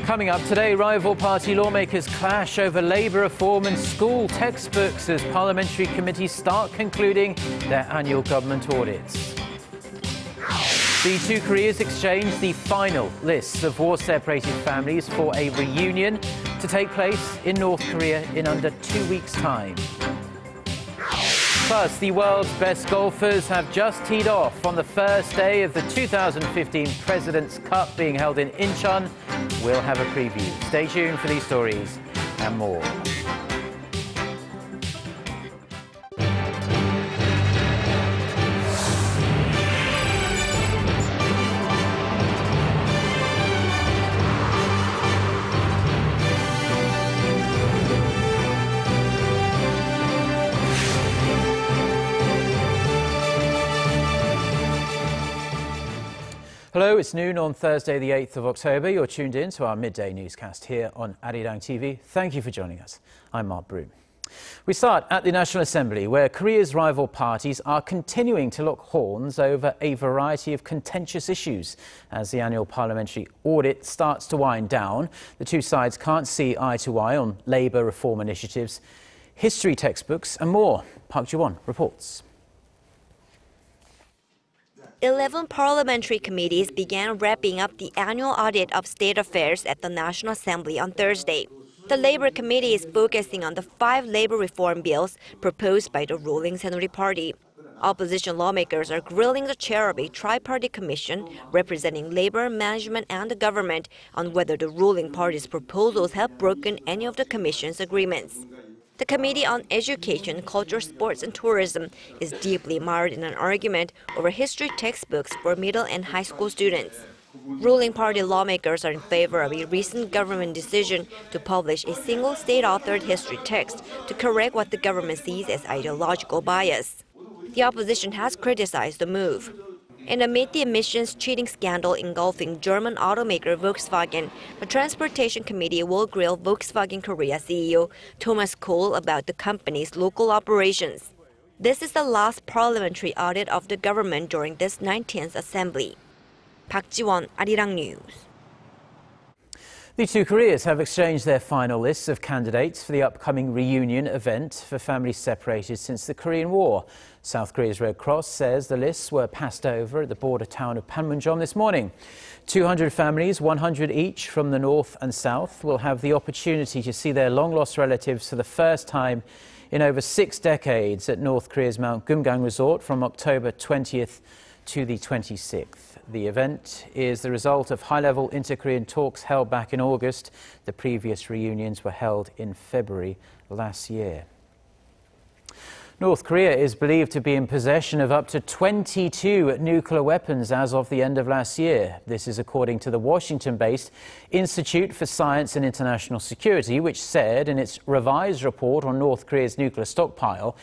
Coming up today, rival party lawmakers clash over labour reform and school textbooks as parliamentary committees start concluding their annual government audits. The two Koreas exchanged the final lists of war-separated families for a reunion to take place in North Korea in under 2 weeks' time. Plus, the world's best golfers have just teed off on the first day of the 2015 President's Cup being held in Incheon. We'll have a preview. Stay tuned for these stories and more. Hello, it's noon on Thursday, the 8th of October. You're tuned in to our midday newscast here on Arirang TV. Thank you for joining us. I'm Mark Broome. We start at the National Assembly, where Korea's rival parties are continuing to lock horns over a variety of contentious issues. As the annual parliamentary audit starts to wind down, the two sides can't see eye to eye on labour reform initiatives, history textbooks and more. Park Ji-won reports. 11 parliamentary committees began wrapping up the annual audit of state affairs at the National Assembly on Thursday. The Labor Committee is focusing on the 5 labor reform bills proposed by the ruling Saenuri Party. Opposition lawmakers are grilling the chair of a tri-party commission representing labor, management and the government on whether the ruling party's proposals have broken any of the commission's agreements. The Committee on Education, Culture, Sports and Tourism is deeply mired in an argument over history textbooks for middle and high school students. Ruling party lawmakers are in favor of a recent government decision to publish a single state-authored history text to correct what the government sees as ideological bias. The opposition has criticized the move. And amid the emissions cheating scandal engulfing German automaker Volkswagen, the Transportation Committee will grill Volkswagen Korea CEO Thomas Kohl about the company's local operations. This is the last parliamentary audit of the government during this 19th Assembly. Park Ji-won, Arirang News. The two Koreas have exchanged their final lists of candidates for the upcoming reunion event for families separated since the Korean War. South Korea's Red Cross says the lists were passed over at the border town of Panmunjom this morning. 200 families, 100 each from the north and south, will have the opportunity to see their long-lost relatives for the first time in over 6 decades at North Korea's Mount Gumgang Resort from October 20th to the 26th. The event is the result of high-level inter-Korean talks held back in August. The previous reunions were held in February last year. North Korea is believed to be in possession of up to 22 nuclear weapons as of the end of last year. This is according to the Washington-based Institute for Science and International Security, which said in its revised report on North Korea's nuclear stockpile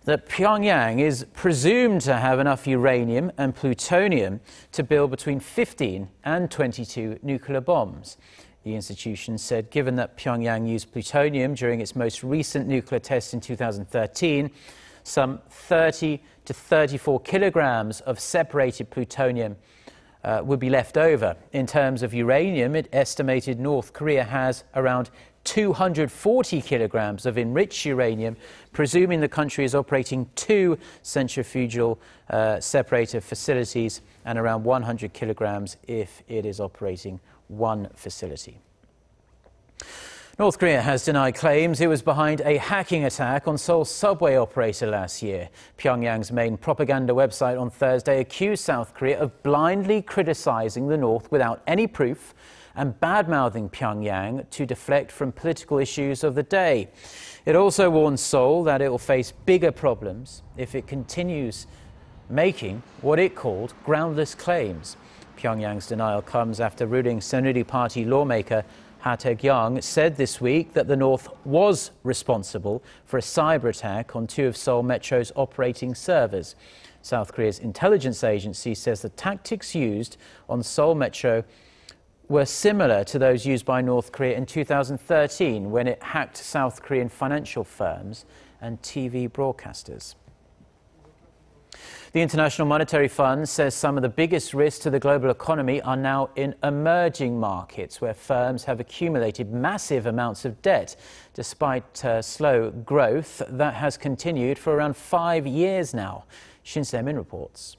that Pyongyang is presumed to have enough uranium and plutonium to build between 15 and 22 nuclear bombs. The institution said given that Pyongyang used plutonium during its most recent nuclear test in 2013, some 30 to 34 kilograms of separated plutonium would be left over. In terms of uranium, it estimated North Korea has around 240 kilograms of enriched uranium, presuming the country is operating 2 centrifugal separator facilities and around 100 kilograms if it is operating 1 facility. North Korea has denied claims it was behind a hacking attack on Seoul's subway operator last year. Pyongyang's main propaganda website on Thursday accused South Korea of blindly criticizing the North without any proof and bad-mouthing Pyongyang to deflect from political issues of the day. It also warned Seoul that it will face bigger problems if it continues making what it called groundless claims. Pyongyang's denial comes after ruling Saenuri Party lawmaker Ha Taek-young said this week that the North was responsible for a cyber attack on 2 of Seoul Metro's operating servers. South Korea's intelligence agency says the tactics used on Seoul Metro were similar to those used by North Korea in 2013 when it hacked South Korean financial firms and TV broadcasters. The International Monetary Fund says some of the biggest risks to the global economy are now in emerging markets, where firms have accumulated massive amounts of debt. Despite slow growth, that has continued for around 5 years now. Shin Se-min reports.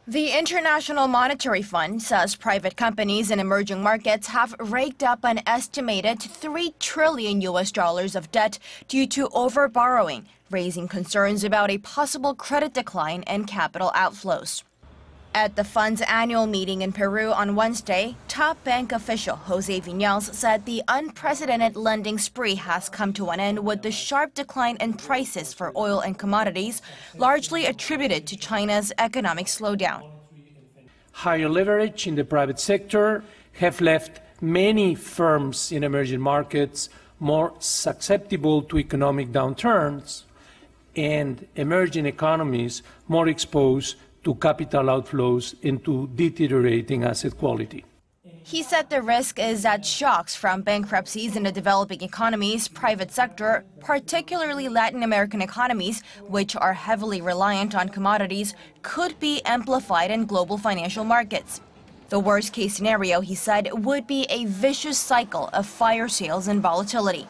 The International Monetary Fund says private companies in emerging markets have raked up an estimated $3 trillion of debt due to overborrowing, raising concerns about a possible credit decline and capital outflows. At the fund's annual meeting in Peru on Wednesday, top bank official Jose Viñals said the unprecedented lending spree has come to an end with the sharp decline in prices for oil and commodities, largely attributed to China's economic slowdown. Higher leverage in the private sector have left many firms in emerging markets more susceptible to economic downturns and emerging economies more exposed to capital outflows and to deteriorating asset quality. He said the risk is that shocks from bankruptcies in the developing economies' private sector, particularly Latin American economies, which are heavily reliant on commodities, could be amplified in global financial markets. The worst-case scenario, he said, would be a vicious cycle of fire sales and volatility.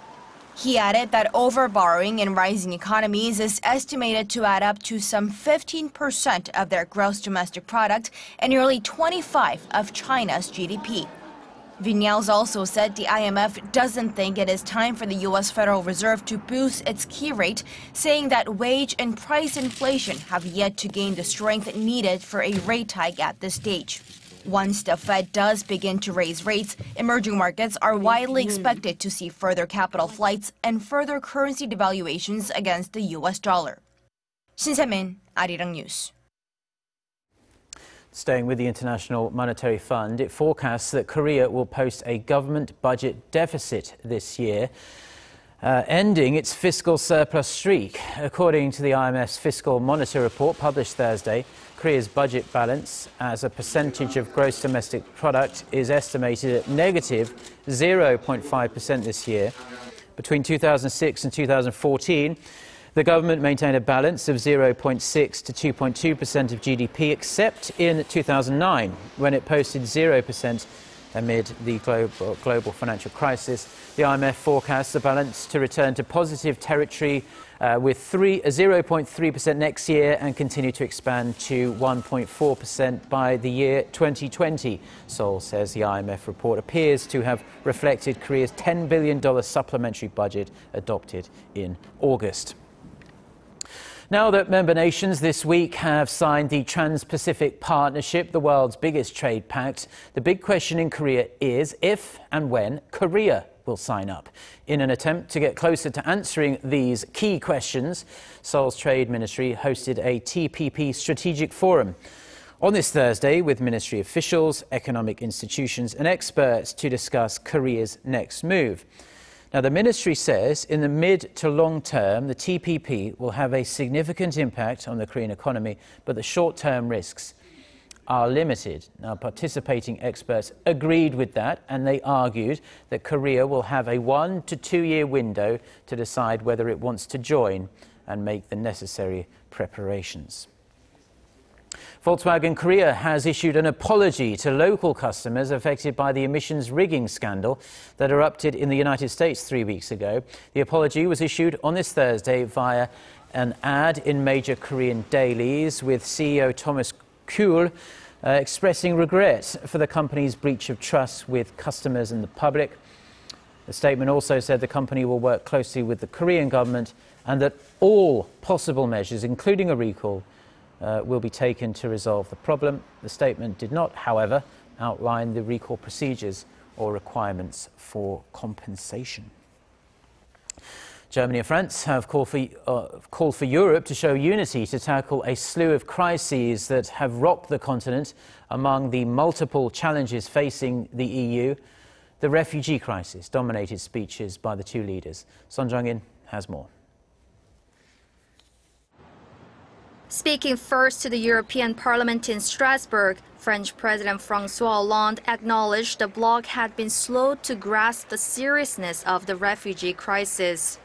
He added that overborrowing in rising economies is estimated to add up to some 15% of their gross domestic product and nearly 25% of China's GDP. Viñals also said the IMF doesn't think it is time for the U.S. Federal Reserve to boost its key rate, saying that wage and price inflation have yet to gain the strength needed for a rate hike at this stage. Once the Fed does begin to raise rates, emerging markets are widely expected to see further capital flights and further currency devaluations against the U.S. dollar. Shin Se-min, Arirang News. Staying with the International Monetary Fund, it forecasts that Korea will post a government budget deficit this year, ending its fiscal surplus streak. According to the IMF's Fiscal Monitor report published Thursday, Korea's budget balance as a percentage of gross domestic product is estimated at negative 0.5% this year. Between 2006 and 2014, the government maintained a balance of 0.6 to 2.2% of GDP, except in 2009, when it posted 0% amid the global financial crisis. The IMF forecasts the balance to return to positive territory with 0.3% next year and continue to expand to 1.4% by the year 2020. Seoul says the IMF report appears to have reflected Korea's $10 billion supplementary budget adopted in August. Now that member nations this week have signed the Trans-Pacific Partnership, the world's biggest trade pact, the big question in Korea is if and when Korea will sign up. In an attempt to get closer to answering these key questions, Seoul's Trade Ministry hosted a TPP strategic forum on this Thursday with ministry officials, economic institutions and experts to discuss Korea's next move. Now, the ministry says in the mid to long term, the TPP will have a significant impact on the Korean economy, but the short-term risks are limited. Now, participating experts agreed with that, and they argued that Korea will have a 1 to 2 year window to decide whether it wants to join and make the necessary preparations. Volkswagen Korea has issued an apology to local customers affected by the emissions rigging scandal that erupted in the United States 3 weeks ago. The apology was issued on this Thursday via an ad in major Korean dailies, with CEO Thomas Kuhl expressing regret for the company's breach of trust with customers and the public. The statement also said the company will work closely with the Korean government and that all possible measures, including a recall, will be taken to resolve the problem. The statement did not, however, outline the recall procedures or requirements for compensation. Germany and France have called for Europe to show unity to tackle a slew of crises that have rocked the continent. Among the multiple challenges facing the EU, the refugee crisis dominated speeches by the two leaders. Son Jung-in has more. Speaking first to the European Parliament in Strasbourg, French President François Hollande acknowledged the bloc had been slow to grasp the seriousness of the refugee crisis.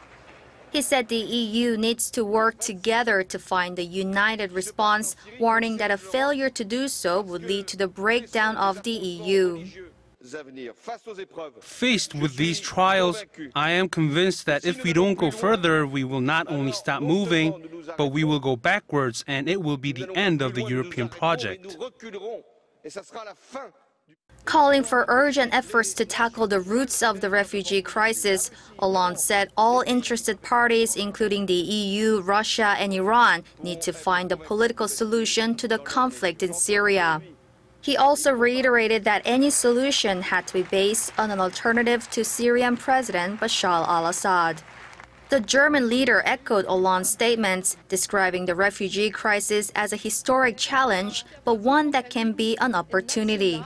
He said the EU needs to work together to find a united response, warning that a failure to do so would lead to the breakdown of the EU. Faced with these trials, I am convinced that if we don't go further, we will not only stop moving, but we will go backwards, and it will be the end of the European project. Calling for urgent efforts to tackle the roots of the refugee crisis, Hollande said all interested parties, including the EU, Russia, and Iran, need to find a political solution to the conflict in Syria. He also reiterated that any solution had to be based on an alternative to Syrian President Bashar al-Assad. The German leader echoed Hollande's statements, describing the refugee crisis as a historic challenge, but one that can be an opportunity.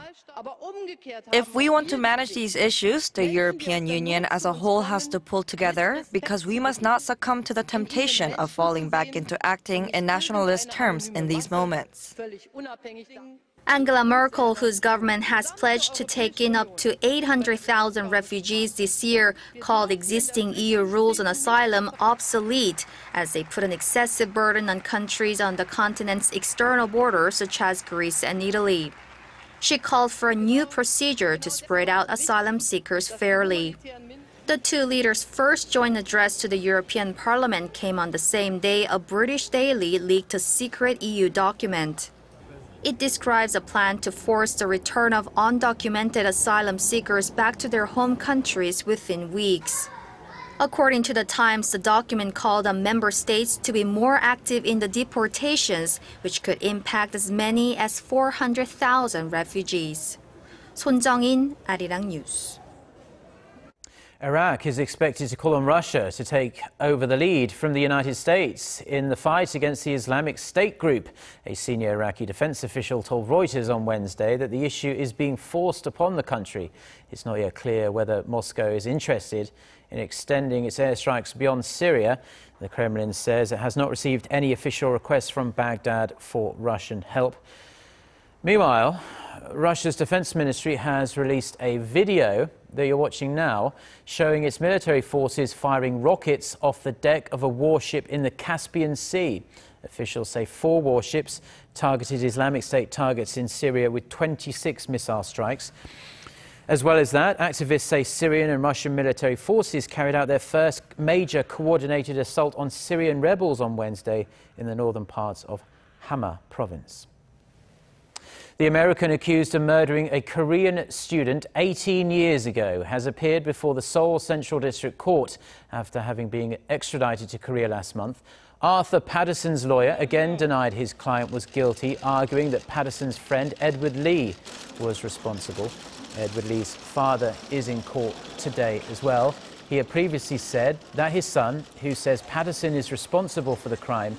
If we want to manage these issues, the European Union as a whole has to pull together, because we must not succumb to the temptation of falling back into acting in nationalist terms in these moments. Angela Merkel, whose government has pledged to take in up to 800,000 refugees this year, called existing EU rules on asylum obsolete as they put an excessive burden on countries on the continent's external borders, such as Greece and Italy. She called for a new procedure to spread out asylum seekers fairly. The two leaders' first joint address to the European Parliament came on the same day a British daily leaked a secret EU document. It describes a plan to force the return of undocumented asylum seekers back to their home countries within weeks. According to the Times, the document called on member states to be more active in the deportations, which could impact as many as 400,000 refugees. 손정인, Arirang News. Iraq is expected to call on Russia to take over the lead from the United States in the fight against the Islamic State group. A senior Iraqi defense official told Reuters on Wednesday that the issue is being forced upon the country. It's not yet clear whether Moscow is interested in extending its airstrikes beyond Syria. The Kremlin says it has not received any official requests from Baghdad for Russian help. Meanwhile, Russia's defense ministry has released a video that you're watching now showing its military forces firing rockets off the deck of a warship in the Caspian Sea. Officials say 4 warships targeted Islamic State targets in Syria with 26 missile strikes. As well as that, activists say Syrian and Russian military forces carried out their first major coordinated assault on Syrian rebels on Wednesday in the northern parts of Hama province. The American accused of murdering a Korean student 18 years ago has appeared before the Seoul Central District Court after having been extradited to Korea last month. Arthur Patterson's lawyer again denied his client was guilty, arguing that Patterson's friend Edward Lee was responsible. Edward Lee's father is in court today as well. He had previously said that his son, who says Patterson is responsible for the crime,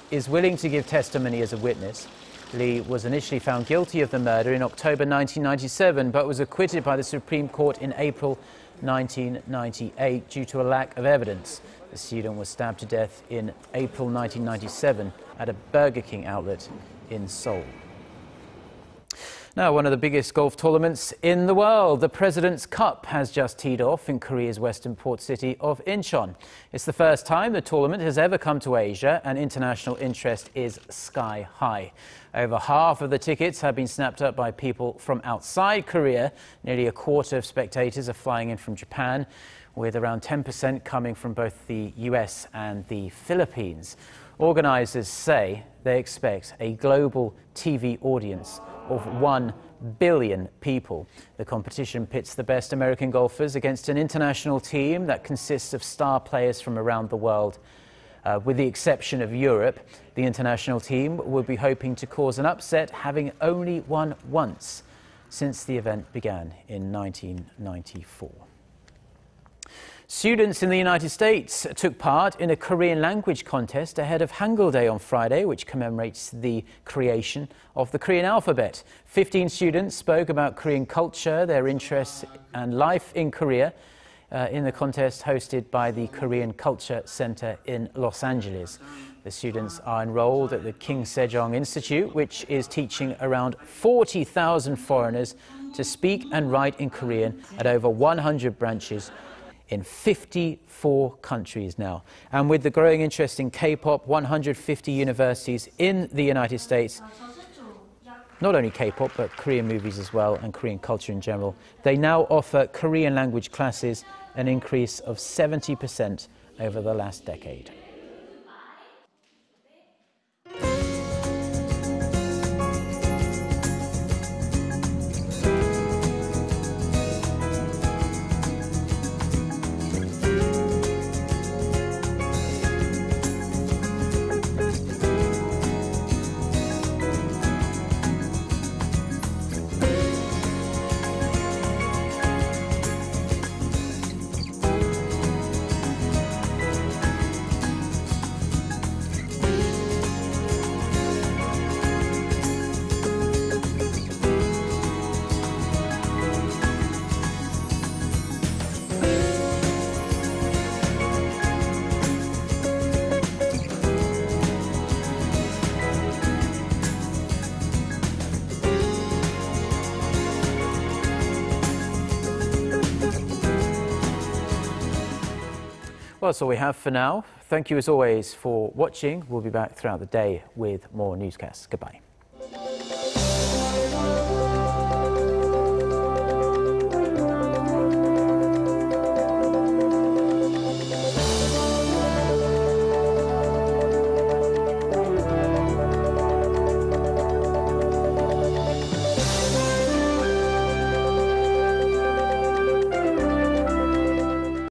is willing to give testimony as a witness. Lee was initially found guilty of the murder in October 1997, but was acquitted by the Supreme Court in April 1998 due to a lack of evidence. The student was stabbed to death in April 1997 at a Burger King outlet in Seoul. Now, one of the biggest golf tournaments in the world, the President's Cup, has just teed off in Korea's western port city of Incheon. It's the first time the tournament has ever come to Asia, and international interest is sky high. Over half of the tickets have been snapped up by people from outside Korea. Nearly a quarter of spectators are flying in from Japan, with around 10% coming from both the US and the Philippines. Organisers say they expect a global TV audience of 1 billion people. The competition pits the best American golfers against an international team that consists of star players from around the world. With the exception of Europe, the international team will be hoping to cause an upset, having only won once since the event began in 1994. Students in the United States took part in a Korean language contest ahead of Hangul Day on Friday, which commemorates the creation of the Korean alphabet. 15 students spoke about Korean culture, their interests and life in Korea in the contest hosted by the Korean Culture Center in Los Angeles. The students are enrolled at the King Sejong Institute, which is teaching around 40,000 foreigners to speak and write in Korean at over 100 branches in 54 countries now. And with the growing interest in K-pop, 150 universities in the United States, not only K-pop, but Korean movies as well, and Korean culture in general, they now offer Korean language classes, an increase of 70% over the last decade. Well, that's all we have for now. Thank you as always for watching. We'll be back throughout the day with more newscasts. Goodbye.